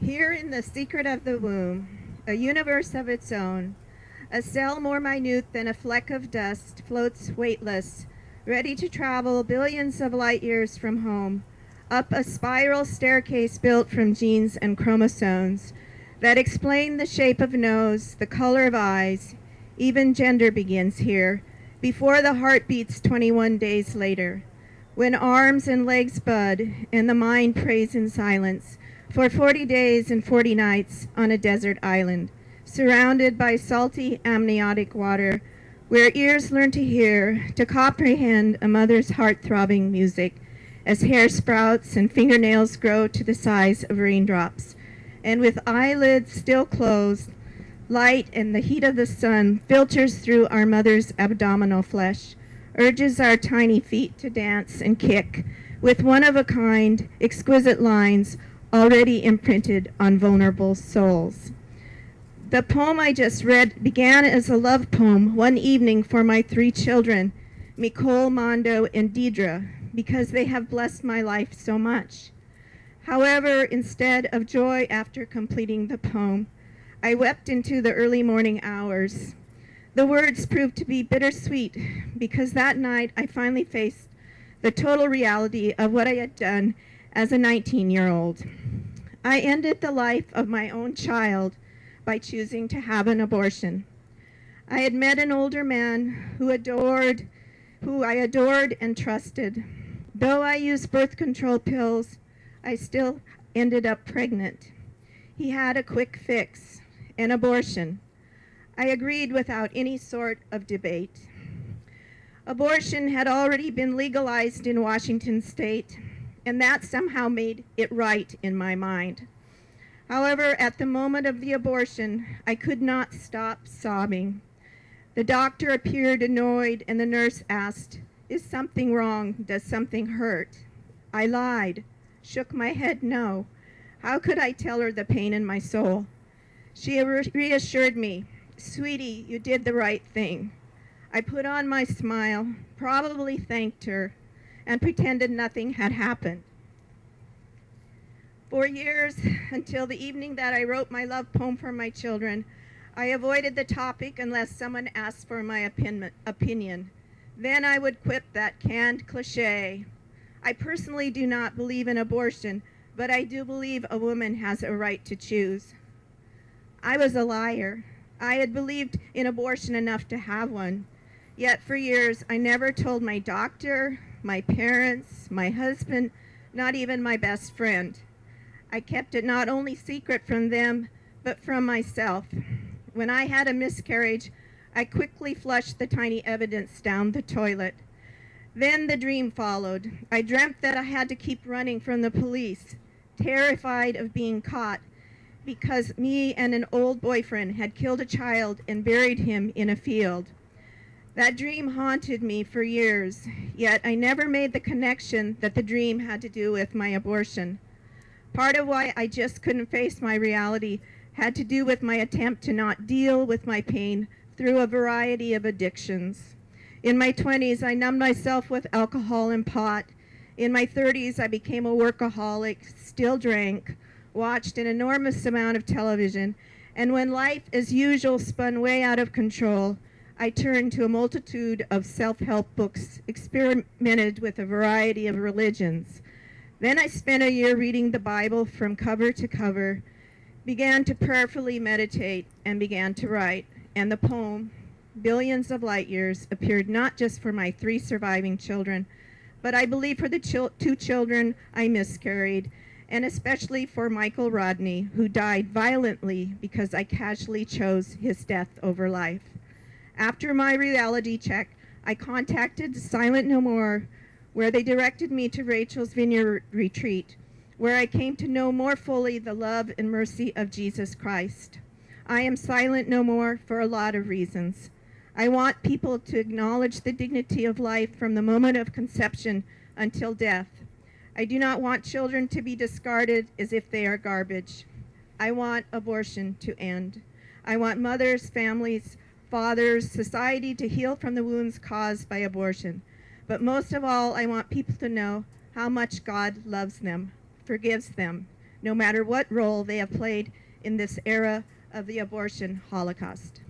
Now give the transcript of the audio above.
Here in the secret of the womb, a universe of its own, a cell more minute than a fleck of dust floats weightless, ready to travel billions of light years from home, up a spiral staircase built from genes and chromosomes that explain the shape of nose, the color of eyes. Even gender begins here, before the heart beats 21 days later, when arms and legs bud and the mind prays in silence for 40 days and 40 nights on a desert island, surrounded by salty amniotic water, where ears learn to hear, to comprehend a mother's heart-throbbing music, as hair sprouts and fingernails grow to the size of raindrops. And with eyelids still closed, light and the heat of the sun filters through our mother's abdominal flesh, urges our tiny feet to dance and kick with one-of-a-kind, exquisite lines already imprinted on vulnerable souls. The poem I just read began as a love poem one evening for my 3 children, Nicole, Mondo, and Deidre, because they have blessed my life so much. However, instead of joy after completing the poem, I wept into the early morning hours. The words proved to be bittersweet because that night I finally faced the total reality of what I had done as a 19-year-old. I ended the life of my own child by choosing to have an abortion. I had met an older man who I adored and trusted. Though I used birth control pills, I still ended up pregnant. He had a quick fix, an abortion. I agreed without any sort of debate. Abortion had already been legalized in Washington state, and that somehow made it right in my mind. However, at the moment of the abortion, I could not stop sobbing. The doctor appeared annoyed, and the nurse asked, "Is something wrong? Does something hurt?" I lied, shook my head no. How could I tell her the pain in my soul? She reassured me, "Sweetie, you did the right thing." I put on my smile, probably thanked her, and pretended nothing had happened. For years, until the evening that I wrote my love poem for my children, I avoided the topic unless someone asked for my opinion. Then I would quip that canned cliche. I personally do not believe in abortion, but I do believe a woman has a right to choose. I was a liar. I had believed in abortion enough to have one. Yet for years, I never told my doctor, my parents, my husband, not even my best friend. I kept it not only secret from them, but from myself. When I had a miscarriage, I quickly flushed the tiny evidence down the toilet. Then the dream followed. I dreamt that I had to keep running from the police, terrified of being caught, because me and an old boyfriend had killed a child and buried him in a field. That dream haunted me for years, yet I never made the connection that the dream had to do with my abortion. Part of why I just couldn't face my reality had to do with my attempt to not deal with my pain through a variety of addictions. In my 20s, I numbed myself with alcohol and pot. In my 30s, I became a workaholic, still drank, watched an enormous amount of television, and when life as usual spun way out of control, I turned to a multitude of self-help books, experimented with a variety of religions. Then I spent a year reading the Bible from cover to cover, began to prayerfully meditate, and began to write. And the poem, Billions of Light Years, appeared not just for my 3 surviving children, but I believe for the 2 children I miscarried, and especially for Michael Rodney, who died violently because I casually chose his death over life. After my reality check, I contacted Silent No More, where they directed me to Rachel's Vineyard Retreat, where I came to know more fully the love and mercy of Jesus Christ. I am silent no more for a lot of reasons. I want people to acknowledge the dignity of life from the moment of conception until death. I do not want children to be discarded as if they are garbage. I want abortion to end. I want mothers, families, fathers, society to heal from the wounds caused by abortion. But most of all, I want people to know how much God loves them, forgives them, no matter what role they have played in this era of the abortion holocaust.